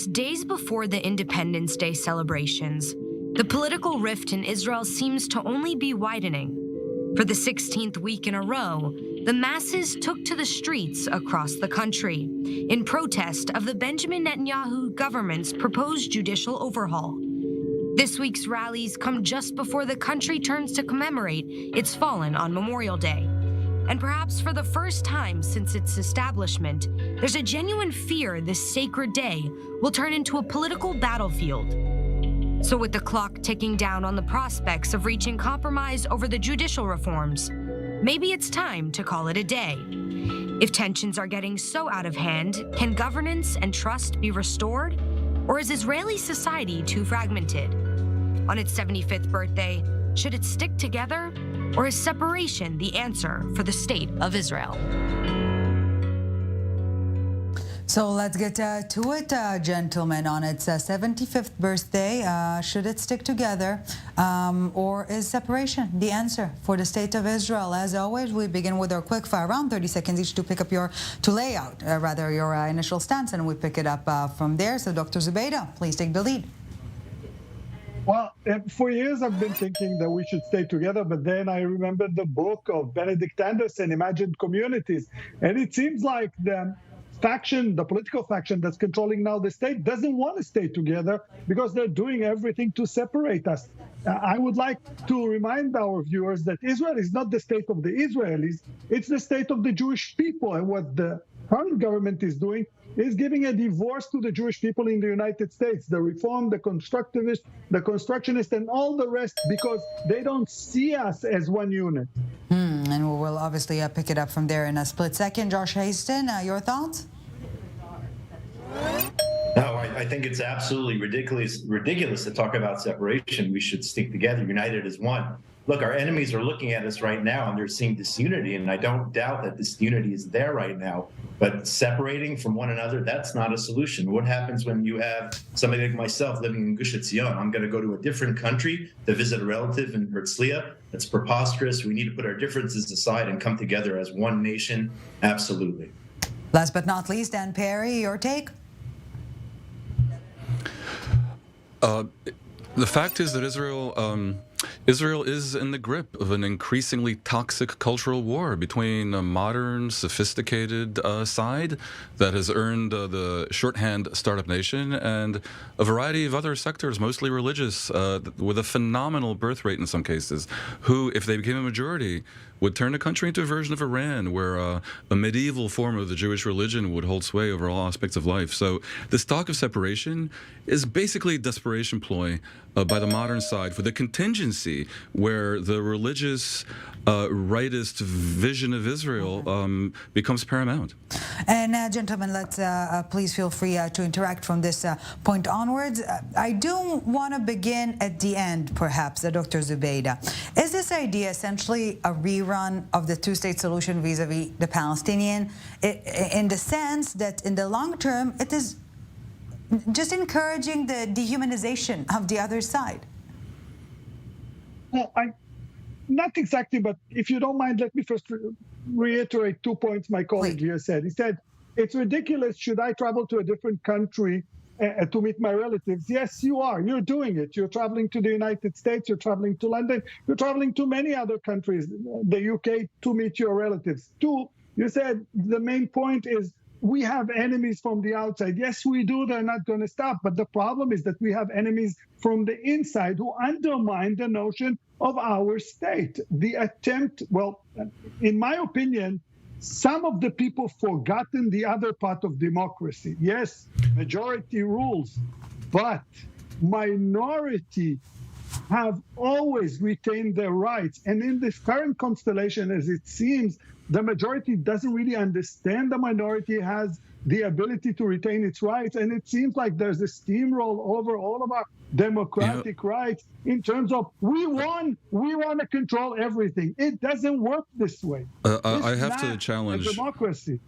Just days before the Independence Day celebrations, the political rift in Israel seems to only be widening. For the 16th week in a row, the masses took to the streets across the country in protest of the Benjamin Netanyahu government's proposed judicial overhaul. This week's rallies come just before the country turns to commemorate its fallen on Memorial Day. And perhaps for the first time since its establishment, there's a genuine fear this sacred day will turn into a political battlefield. So with the clock ticking down on the prospects of reaching compromise over the judicial reforms, maybe it's time to call it a day. If tensions are getting so out of hand, can governance and trust be restored? Or is Israeli society too fragmented? On its 75th birthday, should it stick together? Or is separation the answer for the state of Israel? So let's get to it, gentlemen. On its 75th birthday, should it stick together, or is separation the answer for the state of Israel? As always, we begin with our quick fire round, 30 seconds each to lay out your initial stance, and we pick it up from there. So, Dr. Zubida, please take the lead. Well, for years I've been thinking that we should stay together, but then I remembered the book of Benedict Anderson, Imagined Communities, and it seems like the political faction that's controlling now the state doesn't want to stay together because they're doing everything to separate us. I would like to remind our viewers that Israel is not the state of the Israelis, it's the state of the Jewish people, and what the current government is doing is giving a divorce to the Jewish people in the United States, the Reform, the Constructivist, the Constructionist, and all the rest, because they don't see us as one unit. And we will obviously pick it up from there in a split second. Josh Hasten, your thoughts? No, I think it's absolutely ridiculous to talk about separation. We should stick together, united as one. Look, our enemies are looking at us right now and they're seeing disunity, and I don't doubt that disunity is there right now. But separating from one another, that's not a solution. What happens when you have somebody like myself living in Gush Etzion? I'm going to go to a different country to visit a relative in Herzliya. That's preposterous. We need to put our differences aside and come together as one nation. Absolutely. Last but not least, Dan Perry, your take? The fact is that Israel is in the grip of an increasingly toxic cultural war between a modern, sophisticated side that has earned the shorthand startup nation and a variety of other sectors, mostly religious, with a phenomenal birth rate in some cases, who, if they became a majority, would turn the country into a version of Iran, where a medieval form of the Jewish religion would hold sway over all aspects of life. So this talk of separation is basically a desperation ploy by the modern side for the contingency where the religious rightist vision of Israel becomes paramount. And gentlemen, let's please feel free to interact from this point onwards. I do want to begin at the end, perhaps, Dr. Zubida. Is this idea essentially a rerun of the two-state solution vis-a-vis the Palestinian, in the sense that in the long term it is just encouraging the dehumanization of the other side? Well, not exactly, but if you don't mind, let me first reiterate 2 points my colleague here said. He said, it's ridiculous, should I travel to a different country to meet my relatives? Yes, you are. You're doing it. You're traveling to the United States, you're traveling to London, you're traveling to many other countries, the UK, to meet your relatives. Two, you said the main point is we have enemies from the outside. Yes, we do. They're not going to stop. But the problem is that we have enemies from the inside who undermine the notion of our state. The attempt, well, in my opinion, some of the people forgotten the other part of democracy. Yes, majority rules, but minority have always retained their rights. And in this current constellation, as it seems, the majority doesn't really understand the minority has the ability to retain its rights. And it seems like there's a steamroll over all of our democratic rights in terms of we want to control everything. It doesn't work this way. I have to challenge democracy.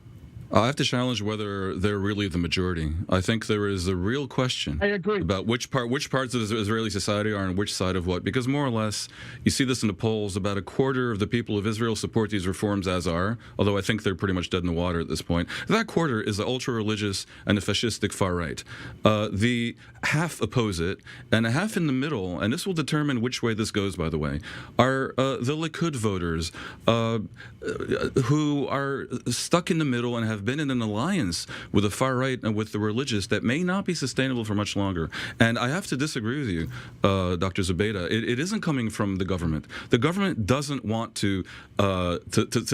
I have to challenge whether they're really the majority. I think there is a real question I agree. about which parts of Israeli society are on which side of what. Because more or less, you see this in the polls, about a quarter of the people of Israel support these reforms as are, although I think they're pretty much dead in the water at this point. That quarter is the ultra-religious and the fascistic far right. The half oppose it, and a half in the middle, and this will determine which way this goes, by the way, are the Likud voters who are stuck in the middle and have been in an alliance with the far right and with the religious that may not be sustainable for much longer. And I have to disagree with you, Dr. Zubida. It isn't coming from the government. The government doesn't want to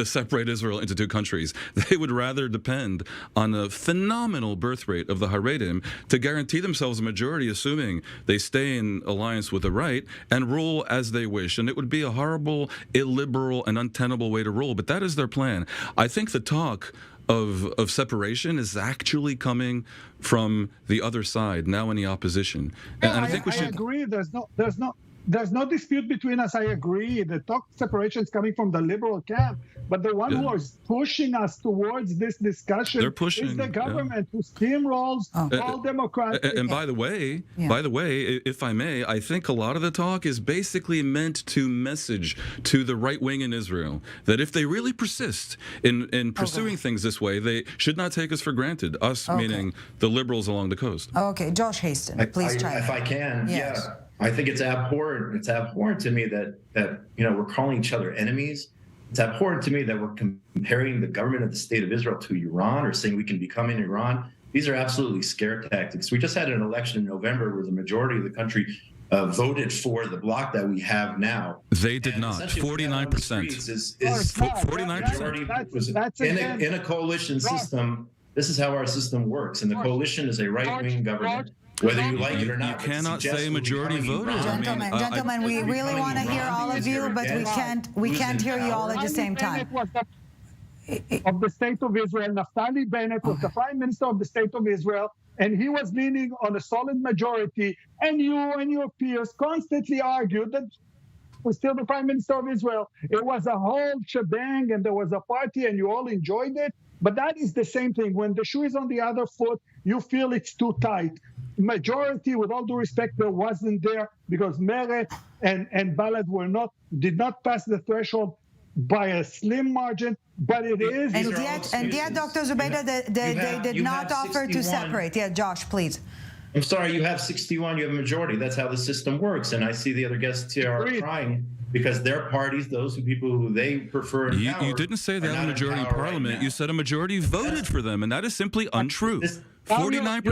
separate Israel into two countries. They would rather depend on the phenomenal birth rate of the Haredim to guarantee themselves a majority, assuming they stay in alliance with the right and rule as they wish. And it would be a horrible, illiberal, and untenable way to rule. But that is their plan. I think the talk of separation is actually coming from the other side, now in the opposition. And I think we should... I agree. There's no dispute between us. I agree. The talk separation is coming from the liberal camp, but the one who is pushing us towards this discussion is the government who steamrolls all Democrats. And by the way, if I may, I think a lot of the talk is basically meant to message to the right wing in Israel that if they really persist in pursuing things this way, they should not take us for granted. Us meaning the liberals along the coast. Okay, Josh Hasten, please chime in. If I can, Yes. yeah. I think it's abhorrent. It's abhorrent to me that we're calling each other enemies. It's abhorrent to me that we're comparing the government of the state of Israel to Iran or saying we can become in Iran. These are absolutely scare tactics. We just had an election in November where the majority of the country voted for the bloc that we have now. They did not. 49%. Is 49%. In a coalition system. This is how our system works, and the coalition is a right-wing government. Whether you like it or not, you cannot say majority voter. Gentlemen, we really want to hear all of you, but we can't hear you all at the same time. Of the state of Israel, Naftali Bennett was the prime minister of the state of Israel, and he was leaning on a solid majority. And you and your peers constantly argued that was still the prime minister of Israel. It was a whole shebang, and there was a party, and you all enjoyed it. But that is the same thing. When the shoe is on the other foot, you feel it's too tight. Majority, with all due respect, there wasn't there because Meretz and Balad did not pass the threshold by a slim margin, but it is. And yet, Dr. Zubida, they did not offer to separate. Yeah, Josh, please. I'm sorry, you have 61, you have a majority. That's how the system works. And I see the other guests here are crying because their parties, people who they prefer in power, you didn't say they have a majority in parliament. Right, you said a majority voted for them, and that is simply untrue. 49%.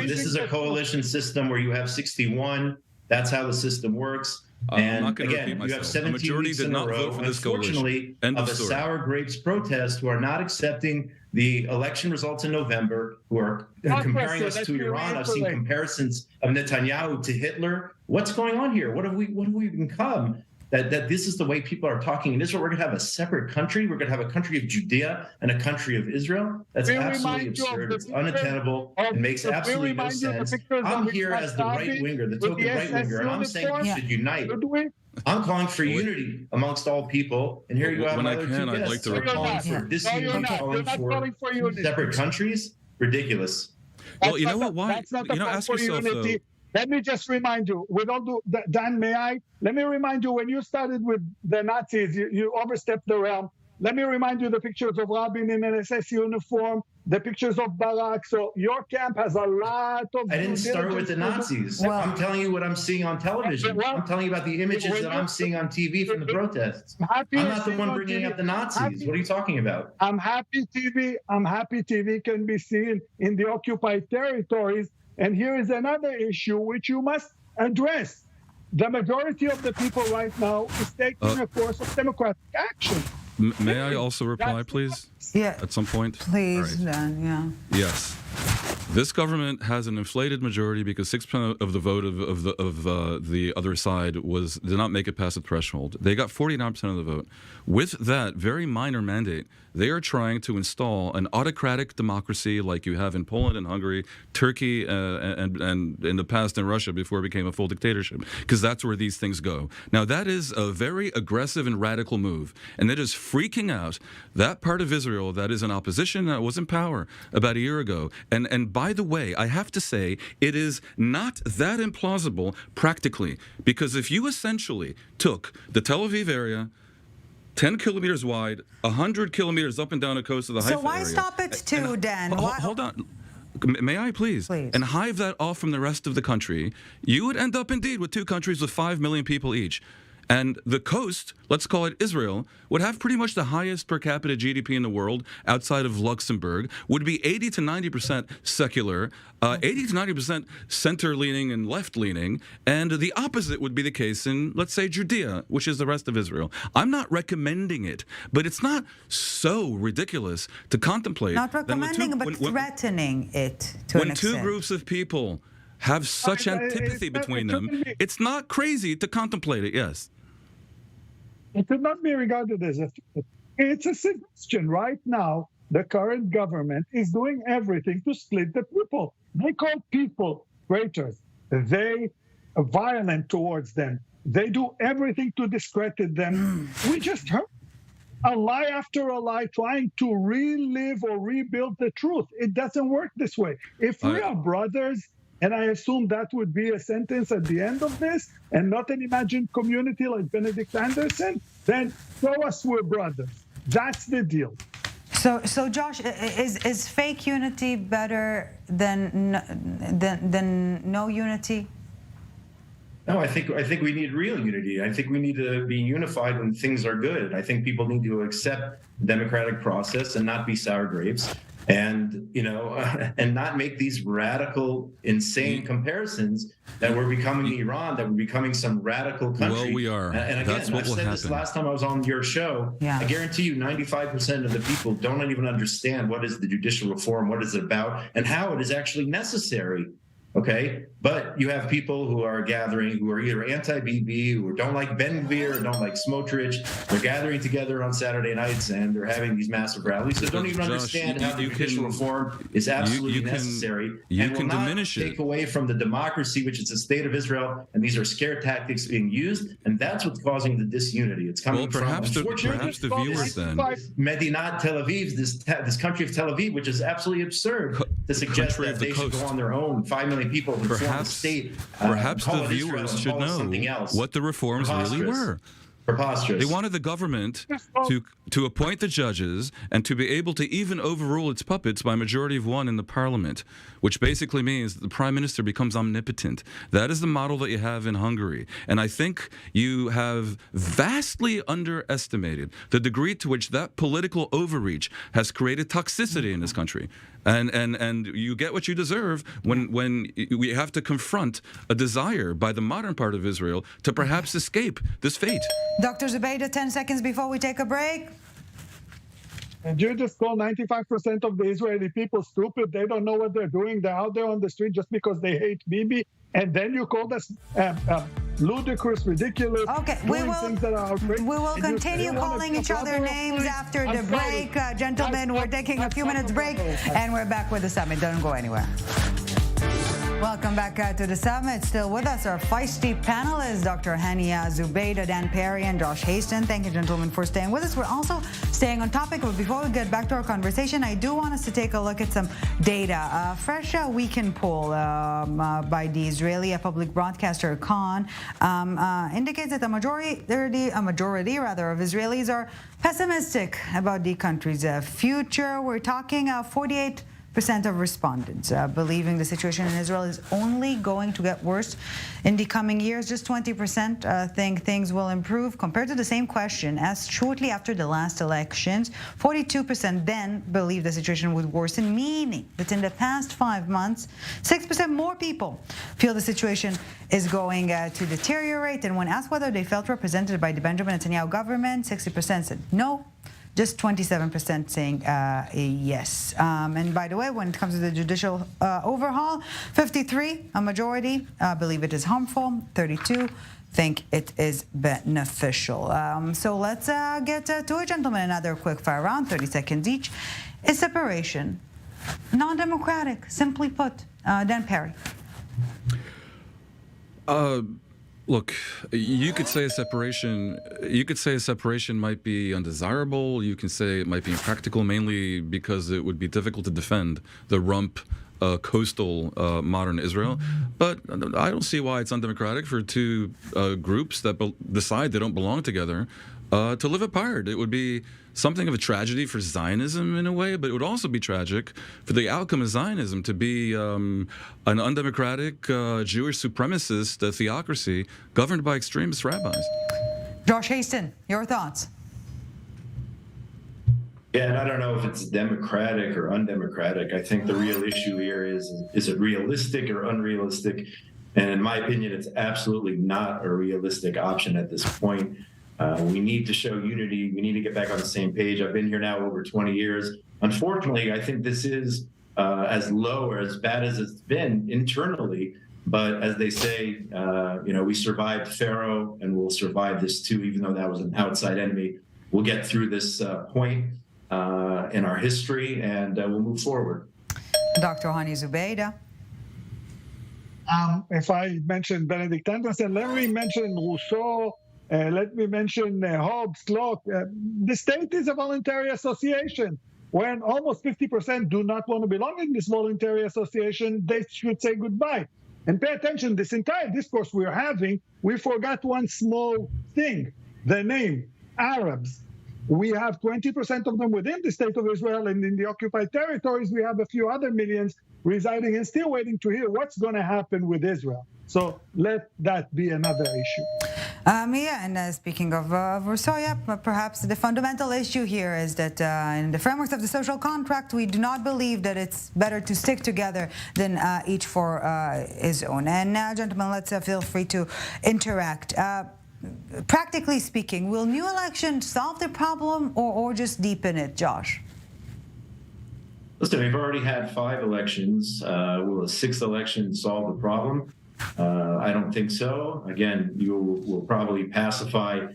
This is a coalition system where you have 61. That's how the system works. I'm not going to repeat myself. You have 17 majority weeks did in not a row, vote for this unfortunately, coalition. of a sour grapes protest who are not accepting the election results in November, who are comparing us to Iran. I've seen comparisons of Netanyahu to Hitler. What's going on here? What have we become? That this is the way people are talking in Israel. We're going to have a separate country. We're going to have a country of Judea and a country of Israel. That's absolutely absurd. It's unattainable. It makes absolutely no sense. I'm here as the right winger, the token right winger, and I'm saying we should unite. I'm calling for unity amongst all people, and here you have my other two guests. I'd like to calling for disunity, calling for separate countries. Ridiculous. Well, you know what? Why? Ask yourself though. Let me just remind you, with all Dan, may I? Let me remind you, when you started with the Nazis, you overstepped the realm. Let me remind you the pictures of Rabin in an SS uniform, the pictures of Barak. So your camp has a lot of... I didn't start with the Nazis. I'm telling you what I'm seeing on television. I'm telling you about the images that I'm seeing on TV from the protests. I'm not the one bringing up the Nazis. What are you talking about? I'm happy TV can be seen in the occupied territories. And here is another issue which you must address. The majority of the people right now is taking a course of democratic action. May I also reply, please? Yeah. At some point? Please, Dan, yeah. Yes. This government has an inflated majority because 6% of the vote of the other side did not make it past the threshold. They got 49% of the vote. With that very minor mandate, they are trying to install an autocratic democracy like you have in Poland and Hungary, Turkey, and in the past in Russia before it became a full dictatorship, because that's where these things go. Now, that is a very aggressive and radical move, and it is freaking out that part of Israel that is in opposition, that was in power about a year ago. And by the way, I have to say, it is not that implausible practically, because if you essentially took the Tel Aviv area, 10 kilometers wide, 100 kilometers up and down the coast of the Haifa area. So why stop at 2, Dan? Hold on. May I please? And hive that off from the rest of the country, you would end up indeed with 2 countries with 5 million people each. And the coast, let's call it Israel, would have pretty much the highest per capita GDP in the world outside of Luxembourg, would be 80 to 90% secular, 80 to 90% center-leaning and left-leaning, and the opposite would be the case in, let's say, Judea, which is the rest of Israel. I'm not recommending it, but it's not so ridiculous to contemplate. Not recommending, but threatening it to an extent. When 2 groups of people have such antipathy between them, it's not crazy to contemplate it, yes. It could not be regarded as a threat. It's a suggestion. Right now, the current government is doing everything to split the people. They call people traitors. They are violent towards them. They do everything to discredit them. We just heard a lie after a lie trying to relive or rebuild the truth. It doesn't work this way. If we are brothers, and I assume that would be a sentence at the end of this, and not an imagined community like Benedict Anderson, then show us we're brothers. That's the deal. So Josh, is fake unity better than no unity? No, I think we need real unity. I think we need to be unified when things are good. I think people need to accept the democratic process and not be sour grapes. And, and not make these radical, insane comparisons that we're becoming Iran, that we're becoming some radical country. Well, we are. And again, That's what will happen. This last time I was on your show. Yeah. I guarantee you 95% of the people don't even understand what is the judicial reform, what is it about, and how it is actually necessary. Okay, but you have people who are gathering who are either anti-BB, who don't like Ben Gvir, or don't like Smotrich. They're gathering together on Saturday nights and they're having these massive rallies. They don't even understand how the judicial reform is absolutely necessary and will not take away from the democracy, which is the state of Israel. And these are scare tactics being used, and that's what's causing the disunity. It's coming perhaps from the viewers then. Medinat Tel Aviv, this country of Tel Aviv, which is absolutely absurd to suggest that they should go on their own. 5 million people would form a state. Perhaps the viewers should know what the reforms really were. Preposterous. They wanted the government to appoint the judges and to be able to even overrule its puppets by a majority of 1 in the parliament, which basically means the prime minister becomes omnipotent. That is the model that you have in Hungary. And I think you have vastly underestimated the degree to which that political overreach has created toxicity in this country. And you get what you deserve when we have to confront a desire by the modern part of Israel to perhaps escape this fate. Dr. Zubida, 10 seconds before we take a break. And you just call 95% of the Israeli people stupid. They don't know what they're doing. They're out there on the street just because they hate Bibi. And then you call this ludicrous, ridiculous. Okay, we will continue calling each other names after the break. Gentlemen, we're taking a few minutes break, and we're back with the summit. Don't go anywhere. Welcome back to the summit. Still with us, our feisty panelists, Dr. Hani, Zubida, Dan Perry, and Josh Hasten. Thank you, gentlemen, for staying with us. We're also staying on topic, but before we get back to our conversation, I do want us to take a look at some data. A fresh weekend poll by the Israeli public broadcaster Khan indicates that a majority of Israelis are pessimistic about the country's future. We're talking 48% of respondents believing the situation in Israel is only going to get worse in the coming years. Just 20% think things will improve compared to the same question asked shortly after the last elections. 42% then believe the situation would worsen, meaning that in the past 5 months, 6% more people feel the situation is going to deteriorate. And when asked whether they felt represented by the Benjamin Netanyahu government, 60% said no. just 27% saying yes. And by the way, when it comes to the judicial overhaul, 53, a majority, believe it is harmful, 32 think it is beneficial. So let's get to it, gentlemen. Another quick fire round, 30 seconds each. Is separation non-democratic, simply put? Dan Perry. Look, you could say a separation. You could say a separation might be undesirable. You can say it might be impractical, mainly because it would be difficult to defend the rump coastal modern Israel. But I don't see why it's undemocratic for two groups that decide they don't belong together to live apart. It would be something of a tragedy for Zionism in a way, but it would also be tragic for the outcome of Zionism to be an undemocratic Jewish supremacist theocracy governed by extremist rabbis. Josh Hasten, your thoughts? Yeah, and I don't know if it's democratic or undemocratic. I think the real issue here is it realistic or unrealistic? And in my opinion, it's absolutely not a realistic option at this point. We need to show unity. We need to get back on the same page. I've been here now over 20 years. Unfortunately, I think this is as low or as bad as it's been internally. But as they say, we survived Pharaoh, and we'll survive this too, even though that was an outside enemy. We'll get through this point in our history, and we'll move forward. Dr. Hani Zubida. If I mentioned Benedict Anderson, let me mention Rousseau. Let me mention Hobbes, Locke. The state is a voluntary association. When almost 50% do not want to belong in this voluntary association, they should say goodbye. And pay attention, this entire discourse we're having, we forgot one small thing, the name, Arabs. We have 20% of them within the state of Israel, and in the occupied territories, we have a few other millions residing and still waiting to hear what's going to happen with Israel. So let that be another issue. And speaking of Rousseau, perhaps the fundamental issue here is that in the framework of the social contract, we do not believe that it's better to stick together than each for his own. And now, gentlemen, let's feel free to interact. Practically speaking, will new elections solve the problem or just deepen it, Josh? Listen, we've already had 5 elections. Will a 6th election solve the problem? I don't think so. Again, you will probably pacify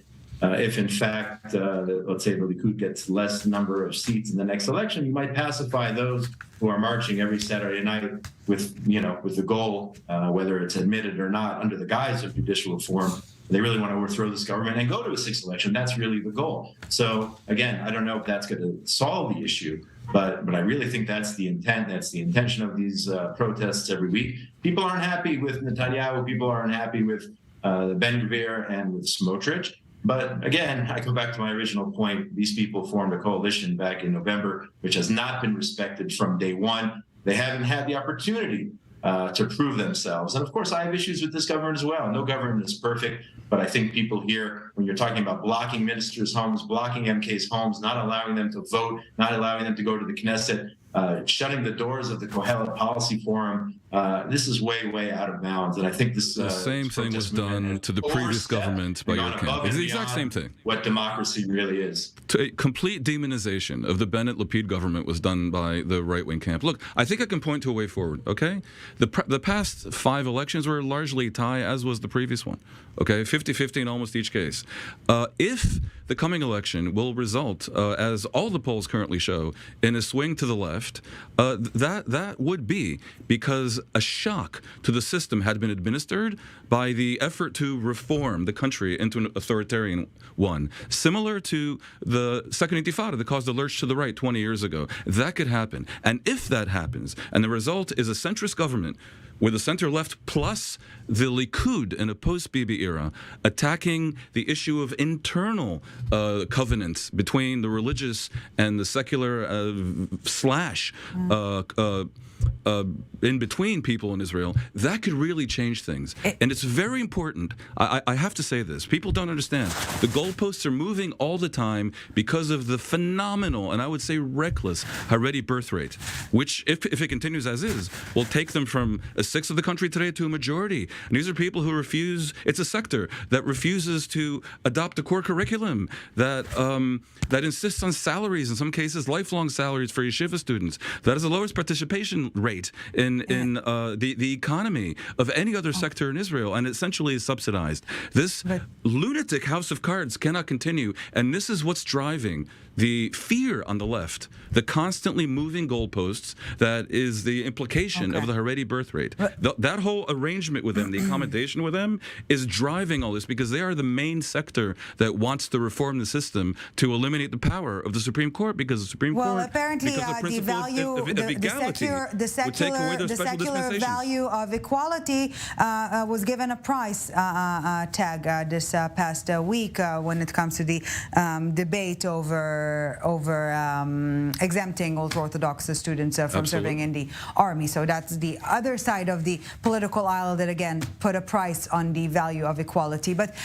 if, in fact, let's say the Likud gets less number of seats in the next election. You might pacify those who are marching every Saturday night with the goal, whether it's admitted or not, under the guise of judicial reform. They really want to overthrow this government and go to a 6th election. That's really the goal. So, again, I don't know if that's going to solve the issue, but I really think that's the intent. That's the intention of these protests every week. People aren't happy with Netanyahu. People aren't happy with Ben-Gvir and with Smotrich. But again, I go back to my original point. These people formed a coalition back in November, which has not been respected from day one. They haven't had the opportunity to prove themselves. And of course, I have issues with this government as well. No government is perfect, but I think people here, when you're talking about blocking ministers' homes, blocking MK's homes, not allowing them to vote, not allowing them to go to the Knesset, shutting the doors of the Kohelet Policy Forum, this is way, way out of bounds. And I think this the same thing was done to the previous government by your camp. It's the exact same thing. What democracy really is. A complete demonization of the Bennett-Lapid government was done by the right-wing camp. Look, I think I can point to a way forward, okay? The past 5 elections were largely a tie, as was the previous one, okay? 50-50 in almost each case. If the coming election will result, as all the polls currently show, in a swing to the left, that would be because a shock to the system had been administered by the effort to reform the country into an authoritarian one, similar to the Second Intifada that caused a lurch to the right 20 years ago. That could happen. And if that happens, and the result is a centrist government with the center-left plus the Likud in a post-Bibi era attacking the issue of internal covenants between the religious and the secular in between people in Israel, that could really change things. And it's very important. I have to say this. People don't understand. The goalposts are moving all the time because of the phenomenal, and I would say reckless, Haredi birth rate, which, if it continues as is, will take them from a sixth of the country today to a majority. And these are people who refuse, it's a sector that refuses to adopt a core curriculum, that insists on salaries, in some cases lifelong salaries for yeshiva students, that has the lowest participation rate in the economy of any other sector in Israel, and essentially is subsidized. This lunatic house of cards cannot continue, and this is what's driving the fear on the left, the constantly moving goalposts. That is the implication of the Haredi birth rate. That whole arrangement with them, the accommodation with them, is driving all this, because they are the main sector that wants to reform the system to eliminate the power of the Supreme Court, because the Supreme Court, apparently, because the the value, of equality, the secular value of equality was given a price tag this past week when it comes to the debate over exempting ultra-Orthodox students from serving in the army. So that's the other side of the political aisle that, again, put a price on the value of equality. But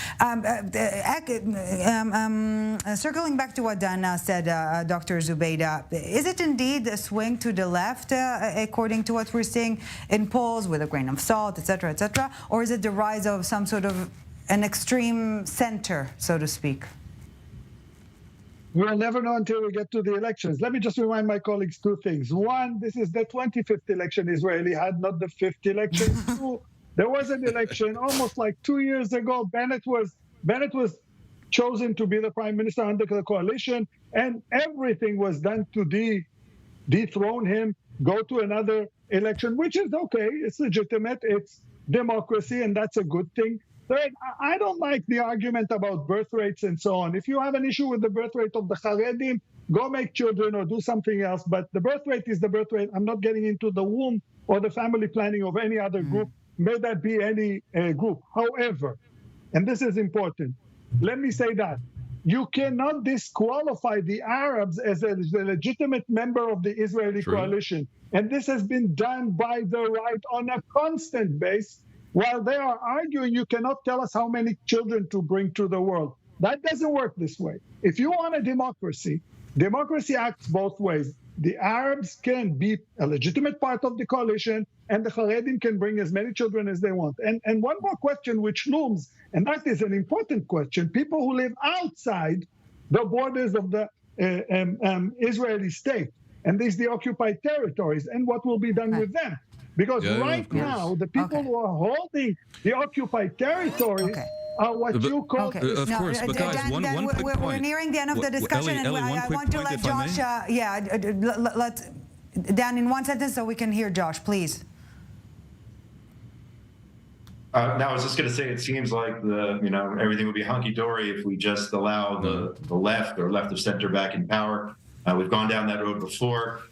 circling back to what Dan said, Dr. Zubida, is it indeed a swing to the left, according to what we're seeing in polls, with a grain of salt, etc., or is it the rise of some sort of an extreme center, so to speak? We'll never know until we get to the elections. Let me just remind my colleagues two things. One, this is the 25th election Israeli had, not the 5th election. Two, there was an election almost like 2 years ago. Bennett was chosen to be the prime minister under the coalition, and everything was done to dethrone him, go to another election, which is okay. It's legitimate. It's democracy, and that's a good thing. Third, I don't like the argument about birth rates and so on. If you have an issue with the birth rate of the Haredim, go make children or do something else. But the birth rate is the birth rate. I'm not getting into the womb or the family planning of any other group. May that be any group. However, and this is important, let me say that you cannot disqualify the Arabs as a legitimate member of the Israeli coalition. And this has been done by the right on a constant basis. While they are arguing, you cannot tell us how many children to bring to the world. That doesn't work this way. If you want a democracy, democracy acts both ways. The Arabs can be a legitimate part of the coalition, and the Haredim can bring as many children as they want. And one more question which looms, and that is an important question. People who live outside the borders of the Israeli state, and these the occupied territories, and what will be done with them. Because now, the people who are holding the occupied territories are what you call... Of course, but guys, one quick point. We're nearing the end of the discussion, and I want to let Josh... let's... Dan, in one sentence so we can hear Josh, please. Now, I was just going to say, it seems like everything would be hunky-dory if we just allow the left or left of center back in power. We've gone down that road before.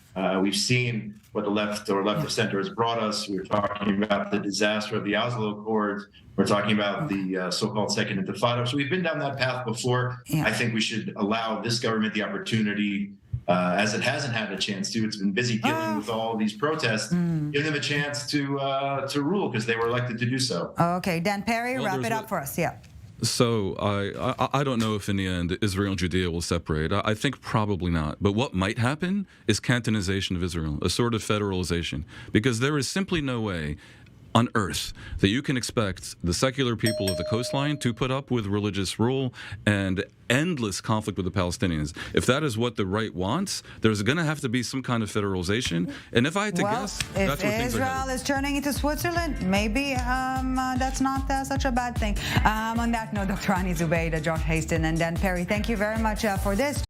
We've seen what the left or left of center has brought us. We're talking about the disaster of the Oslo Accords. We're talking about the so-called Second Intifada. So we've been down that path before. I think we should allow this government the opportunity, as it hasn't had a chance to. It's been busy dealing with all these protests, give them a chance to rule, because they were elected to do so. Okay, Dan Perry, wrap it up for us. So I don't know if in the end Israel and Judea will separate. I think probably not. But what might happen is cantonization of Israel, a sort of federalization, because there is simply no way on earth that you can expect the secular people of the coastline to put up with religious rule and endless conflict with the Palestinians. If that is what the right wants, there's going to have to be some kind of federalization. And if I had to guess, that's where things are headed. If Israel is turning into Switzerland, maybe that's not such a bad thing. On that note, Dr. Hani Zubida, Josh Hasten, and Dan Perry, thank you very much for this.